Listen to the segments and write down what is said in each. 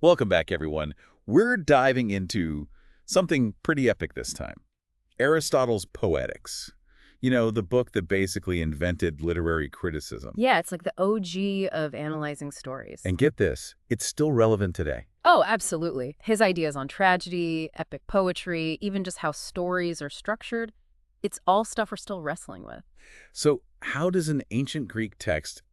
Welcome back, everyone. We're diving into something pretty epic this time. Aristotle's Poetics. You know, the book that basically invented literary criticism. Yeah, it's like the OG of analyzing stories. And get this, it's still relevant today. Oh, absolutely. His ideas on tragedy, epic poetry, even just how stories are structured, it's all stuff we're still wrestling with. So how does an ancient Greek text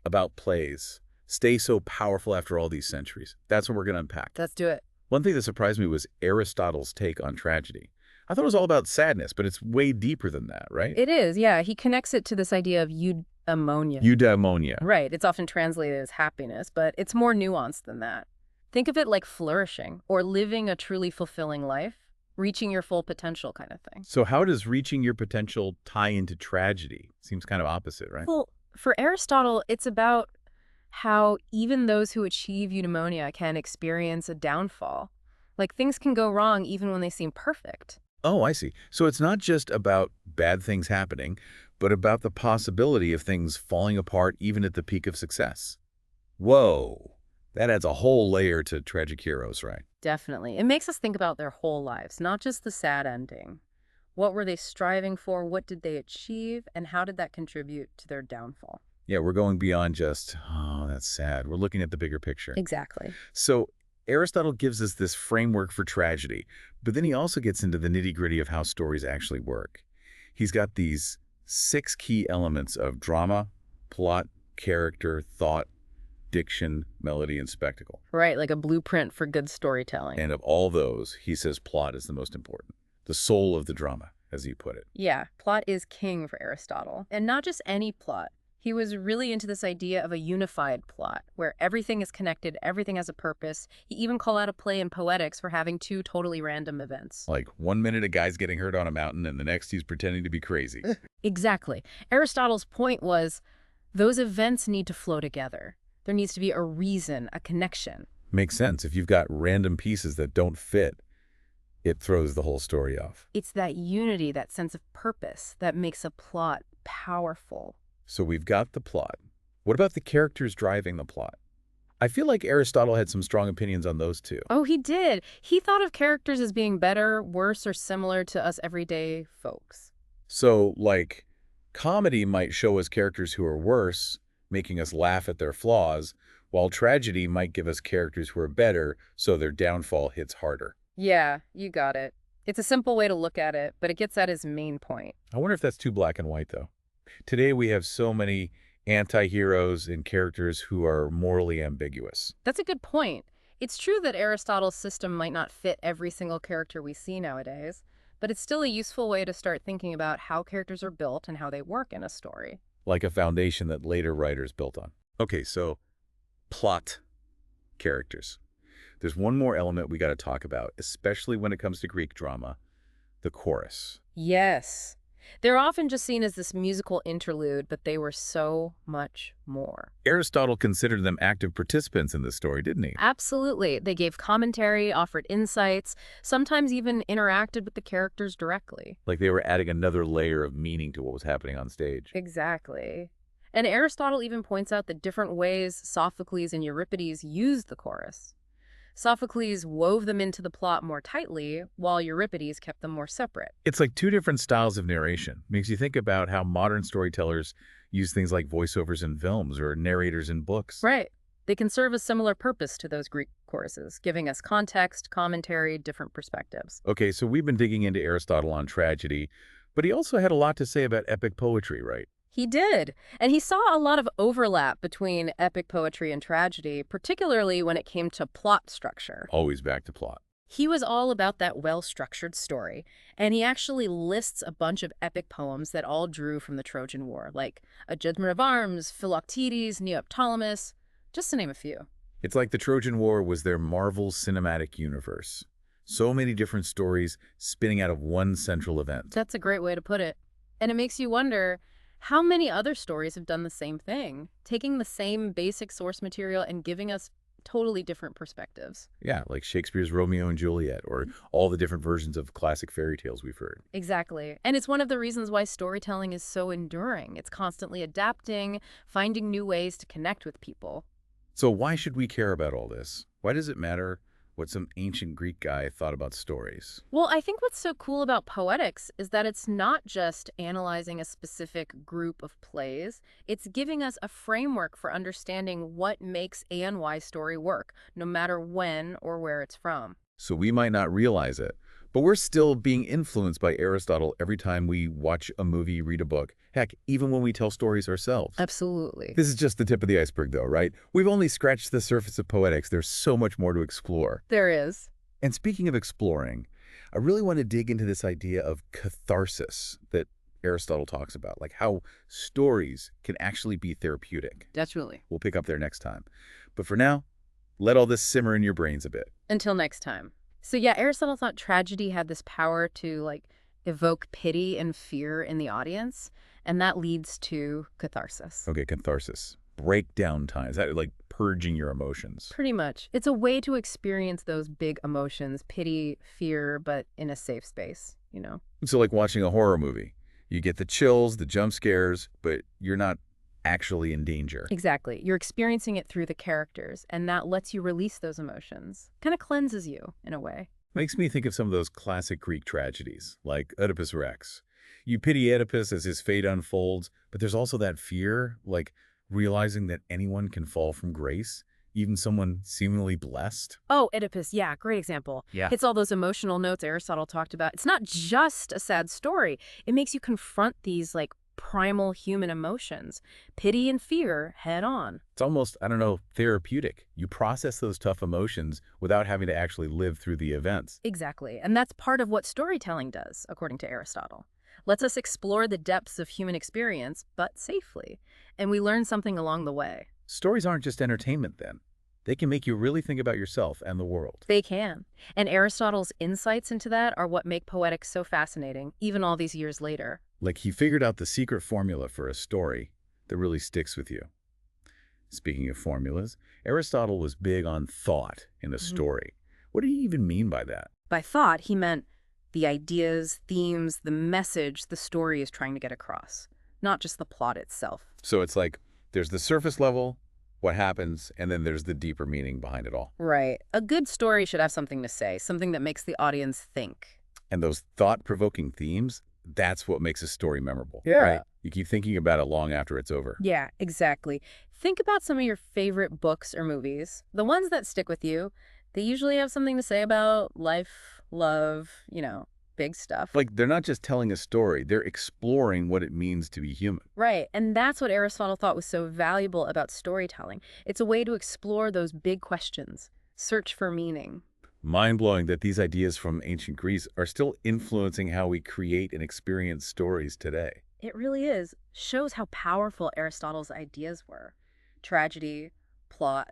about plays stay so powerful after all these centuries? That's what we're going to unpack. Let's do it. One thing that surprised me was Aristotle's take on tragedy. I thought it was all about sadness, but it's way deeper than that, right? It is, yeah. He connects it to this idea of eudaimonia. Eudaimonia. Right. It's often translated as happiness, but it's more nuanced than that. Think of it like flourishing or living a truly fulfilling life, reaching your full potential kind of thing. So how does reaching your potential tie into tragedy? Seems kind of opposite, right? Well, for Aristotle, it's about how even those who achieve eudaimonia can experience a downfall. Like things can go wrong even when they seem perfect. Oh, I see. So it's not just about bad things happening, but about the possibility of things falling apart even at the peak of success. Whoa, that adds a whole layer to tragic heroes, right? Definitely. It makes us think about their whole lives, not just the sad ending. What were they striving for? What did they achieve? And how did that contribute to their downfall? Yeah, we're going beyond just, oh, that's sad. We're looking at the bigger picture. Exactly. So Aristotle gives us this framework for tragedy, but then he also gets into the nitty-gritty of how stories actually work. He's got these 6 key elements of drama, plot, character, thought, diction, melody, and spectacle. Right, like a blueprint for good storytelling. And of all those, he says plot is the most important, the soul of the drama, as he put it. Yeah, plot is king for Aristotle. And not just any plot. He was really into this idea of a unified plot, where everything is connected, everything has a purpose. He even called out a play in Poetics for having 2 totally random events. Like 1 minute a guy's getting hurt on a mountain and the next he's pretending to be crazy. Exactly. Aristotle's point was those events need to flow together. There needs to be a reason, a connection. Makes sense. If you've got random pieces that don't fit, it throws the whole story off. It's that unity, that sense of purpose, that makes a plot powerful. So we've got the plot. What about the characters driving the plot? I feel like Aristotle had some strong opinions on those too. Oh, he did. He thought of characters as being better, worse, or similar to us everyday folks. So, like, comedy might show us characters who are worse, making us laugh at their flaws, while tragedy might give us characters who are better, so their downfall hits harder. Yeah, you got it. It's a simple way to look at it, but it gets at his main point. I wonder if that's too black and white, though. Today we have so many anti-heroes and characters who are morally ambiguous. That's a good point. It's true that Aristotle's system might not fit every single character we see nowadays, but it's still a useful way to start thinking about how characters are built and how they work in a story. Like a foundation that later writers built on. Okay, so plot, characters. There's one more element we got to talk about, especially when it comes to Greek drama, the chorus. Yes. They're often just seen as this musical interlude, but they were so much more. Aristotle considered them active participants in the story, didn't he? Absolutely. They gave commentary, offered insights, sometimes even interacted with the characters directly. Like they were adding another layer of meaning to what was happening on stage. Exactly. And Aristotle even points out the different ways Sophocles and Euripides used the chorus. Sophocles wove them into the plot more tightly, while Euripides kept them more separate. It's like 2 different styles of narration. Makes you think about how modern storytellers use things like voiceovers in films or narrators in books. Right. They can serve a similar purpose to those Greek choruses, giving us context, commentary, different perspectives. Okay, so we've been digging into Aristotle on tragedy, but he also had a lot to say about epic poetry, right? He did. And he saw a lot of overlap between epic poetry and tragedy, particularly when it came to plot structure. Always back to plot. He was all about that well-structured story, and he actually lists a bunch of epic poems that all drew from the Trojan War, like A Judgment of Arms, Philoctetes, Neoptolemus, just to name a few. It's like the Trojan War was their Marvel cinematic universe. So many different stories spinning out of one central event. That's a great way to put it. And it makes you wonder, how many other stories have done the same thing, taking the same basic source material and giving us totally different perspectives? Yeah, like Shakespeare's Romeo and Juliet, or all the different versions of classic fairy tales we've heard. Exactly. And it's one of the reasons why storytelling is so enduring. It's constantly adapting, finding new ways to connect with people. So why should we care about all this? Why does it matter what some ancient Greek guy thought about stories? Well, I think what's so cool about Poetics is that it's not just analyzing a specific group of plays, it's giving us a framework for understanding what makes A and Y story work, no matter when or where it's from. So we might not realize it, but we're still being influenced by Aristotle every time we watch a movie, read a book, heck, even when we tell stories ourselves. Absolutely. This is just the tip of the iceberg, though, right? We've only scratched the surface of poetics. There's so much more to explore. There is. And speaking of exploring, I really want to dig into this idea of catharsis that Aristotle talks about, like how stories can actually be therapeutic. Definitely. We'll pick up there next time. But for now, let all this simmer in your brains a bit. Until next time. So yeah, Aristotle thought tragedy had this power to evoke pity and fear in the audience, and that leads to catharsis. Okay, catharsis. Breakdown time. Is that like purging your emotions? Pretty much. It's a way to experience those big emotions, pity, fear, but in a safe space, you know? So like watching a horror movie. You get the chills, the jump scares, but you're not actually in danger. Exactly. You're experiencing it through the characters, and that lets you release those emotions. Kind of cleanses you, in a way. Makes me think of some of those classic Greek tragedies, like Oedipus Rex. You pity Oedipus as his fate unfolds, but there's also that fear, like realizing that anyone can fall from grace, even someone seemingly blessed. Oh, Oedipus, yeah, great example. Yeah. Hits all those emotional notes Aristotle talked about. It's not just a sad story. It makes you confront these, primal human emotions, pity and fear, head on. It's almost, I don't know, therapeutic. You process those tough emotions without having to actually live through the events. Exactly. And that's part of what storytelling does, according to Aristotle. Lets us explore the depths of human experience, but safely. And we learn something along the way. Stories aren't just entertainment then. They can make you really think about yourself and the world. They can. And Aristotle's insights into that are what make Poetics so fascinating, even all these years later. Like he figured out the secret formula for a story that really sticks with you. Speaking of formulas, Aristotle was big on thought in a story. What did he even mean by that? By thought, he meant the ideas, themes, the message the story is trying to get across, not just the plot itself. So it's like there's the surface level, what happens, and then there's the deeper meaning behind it all. Right. A good story should have something to say, something that makes the audience think. And those thought-provoking themes, that's what makes a story memorable. Yeah. Right? You keep thinking about it long after it's over. Yeah, exactly. Think about some of your favorite books or movies. The ones that stick with you, they usually have something to say about life, love, big stuff. Like they're not just telling a story, they're exploring what it means to be human. Right, and that's what Aristotle thought was so valuable about storytelling. It's a way to explore those big questions, search for meaning. Mind-blowing that these ideas from ancient Greece are still influencing how we create and experience stories today. It really is. Shows how powerful Aristotle's ideas were. Tragedy, plot,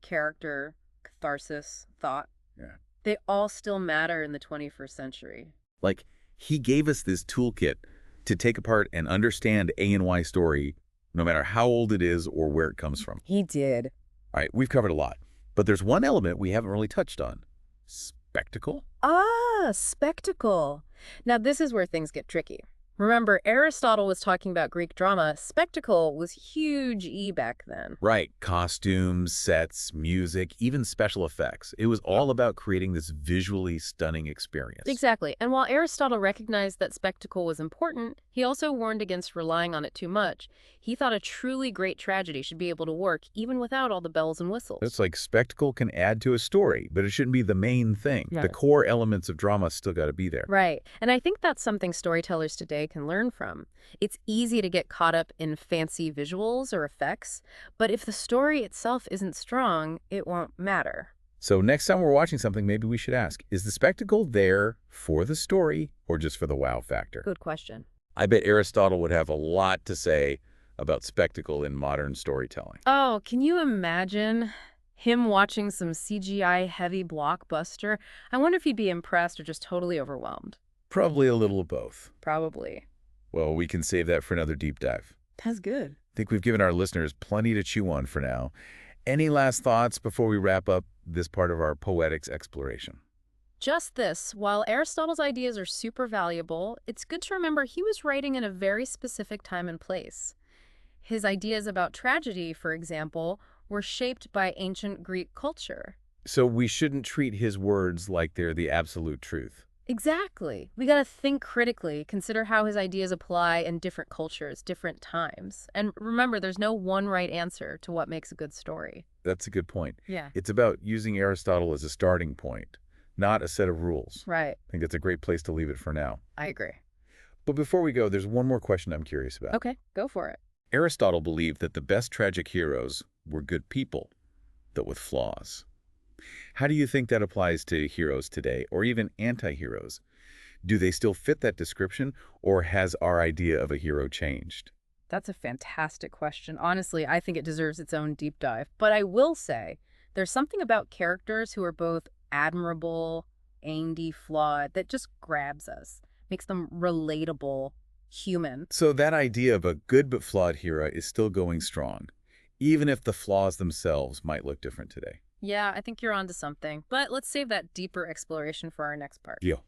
character, catharsis, thought. Yeah. They all still matter in the 21st century. Like, he gave us this toolkit to take apart and understand A and Y story, no matter how old it is or where it comes from. He did. All right, we've covered a lot, but there's one element we haven't really touched on. Spectacle? Ah, spectacle. Now this is where things get tricky. Remember, Aristotle was talking about Greek drama. Spectacle was huge E back then. Right. Costumes, sets, music, even special effects. It was all about creating this visually stunning experience. Exactly. And while Aristotle recognized that spectacle was important, he also warned against relying on it too much. He thought a truly great tragedy should be able to work even without all the bells and whistles. It's like spectacle can add to a story, but it shouldn't be the main thing. Right. The core elements of drama still got to be there. Right. And I think that's something storytellers today can learn from. It's easy to get caught up in fancy visuals or effects, but if the story itself isn't strong, it won't matter. So next time we're watching something, maybe we should ask, is the spectacle there for the story or just for the wow factor? Good question. I bet Aristotle would have a lot to say about spectacle in modern storytelling. Oh, can you imagine him watching some CGI-heavy blockbuster? I wonder if he'd be impressed or just totally overwhelmed. Probably a little of both. Probably. Well, we can save that for another deep dive. That's good. I think we've given our listeners plenty to chew on for now. Any last thoughts before we wrap up this part of our poetics exploration? Just this, while Aristotle's ideas are super valuable, it's good to remember he was writing in a very specific time and place. His ideas about tragedy, for example, were shaped by ancient Greek culture. So we shouldn't treat his words like they're the absolute truth. Exactly. We got to think critically, consider how his ideas apply in different cultures, different times. And remember, there's no one right answer to what makes a good story. That's a good point. Yeah. It's about using Aristotle as a starting point, not a set of rules. Right. I think that's a great place to leave it for now. I agree. But before we go, there's one more question I'm curious about. Okay, go for it. Aristotle believed that the best tragic heroes were good people, though with flaws. How do you think that applies to heroes today, or even anti-heroes? Do they still fit that description, or has our idea of a hero changed? That's a fantastic question. Honestly, I think it deserves its own deep dive. But I will say, there's something about characters who are both admirable and flawed that just grabs us, makes them relatable, human. So that idea of a good but flawed hero is still going strong, even if the flaws themselves might look different today. Yeah, I think you're onto something. But let's save that deeper exploration for our next part. Deal.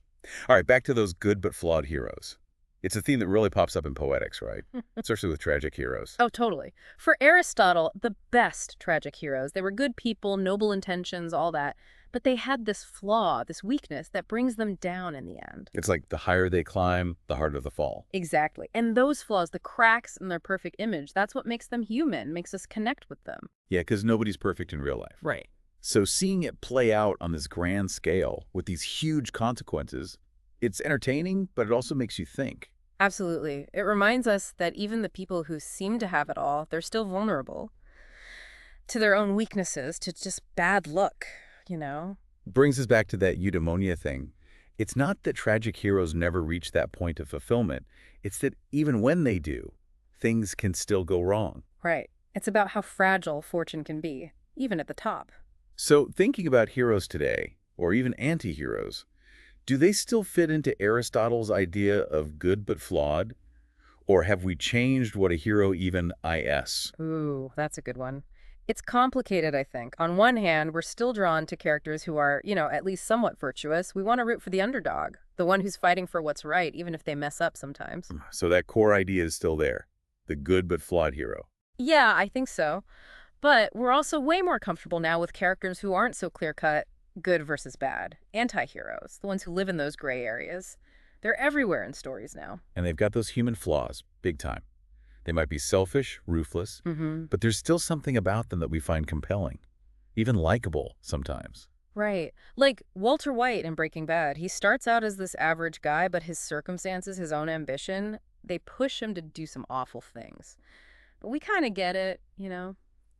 All right, back to those good but flawed heroes. It's a theme that really pops up in Poetics, right? Especially with tragic heroes. Oh, totally. For Aristotle, the best tragic heroes, they were good people, noble intentions, all that. But they had this flaw, this weakness that brings them down in the end. It's like the higher they climb, the harder the fall. Exactly. And those flaws, the cracks in their perfect image, that's what makes them human, makes us connect with them. Yeah, because nobody's perfect in real life. Right. So seeing it play out on this grand scale with these huge consequences, it's entertaining, but it also makes you think. Absolutely. It reminds us that even the people who seem to have it all, they're still vulnerable to their own weaknesses, to just bad luck, you know? Brings us back to that eudaimonia thing. It's not that tragic heroes never reach that point of fulfillment. It's that even when they do, things can still go wrong. Right. It's about how fragile fortune can be, even at the top. So thinking about heroes today, or even anti-heroes, do they still fit into Aristotle's idea of good but flawed? Or have we changed what a hero even is? Ooh, that's a good one. It's complicated, I think. On one hand, we're still drawn to characters who are, at least somewhat virtuous. We want to root for the underdog, the one who's fighting for what's right, even if they mess up sometimes. So that core idea is still there, the good but flawed hero. Yeah, I think so. But we're also way more comfortable now with characters who aren't so clear-cut, good versus bad. Anti-heroes, the ones who live in those gray areas. They're everywhere in stories now. And they've got those human flaws, big time. They might be selfish, ruthless, Mm-hmm. but there's still something about them that we find compelling, even likable sometimes. Right. Like Walter White in Breaking Bad. He starts out as this average guy, but his circumstances, his own ambition, they push him to do some awful things. But we kind of get it.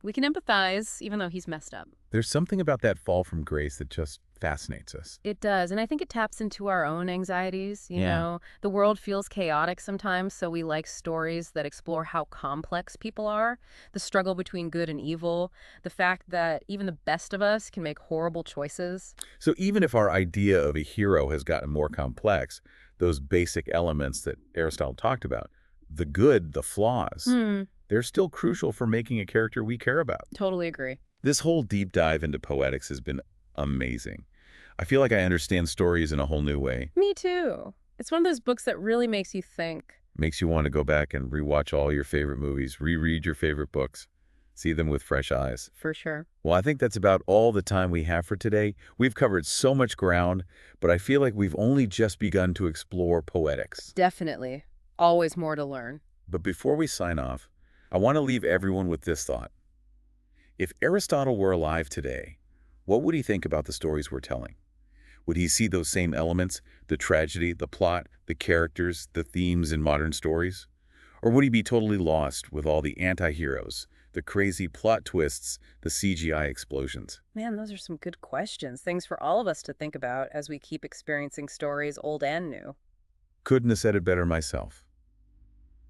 We can empathize, even though he's messed up. There's something about that fall from grace that just fascinates us. It does, and I think it taps into our own anxieties, you Yeah. know. The world feels chaotic sometimes, so we like stories that explore how complex people are, the struggle between good and evil, the fact that even the best of us can make horrible choices. So even if our idea of a hero has gotten more complex, those basic elements that Aristotle talked about, the good, the flaws, they're still crucial for making a character we care about. Totally agree. This whole deep dive into poetics has been amazing. I feel like I understand stories in a whole new way. Me too. It's one of those books that really makes you think. Makes you want to go back and rewatch all your favorite movies, reread your favorite books, see them with fresh eyes. For sure. Well, I think that's about all the time we have for today. We've covered so much ground, but I feel like we've only just begun to explore poetics. Definitely. Always more to learn. But before we sign off, I want to leave everyone with this thought. If Aristotle were alive today, what would he think about the stories we're telling? Would he see those same elements, the tragedy, the plot, the characters, the themes in modern stories? Or would he be totally lost with all the anti-heroes, the crazy plot twists, the CGI explosions? Man, those are some good questions. Things for all of us to think about as we keep experiencing stories old and new. Couldn't have said it better myself.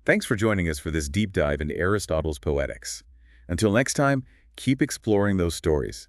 Thanks for joining us for this deep dive into Aristotle's Poetics. Until next time, keep exploring those stories.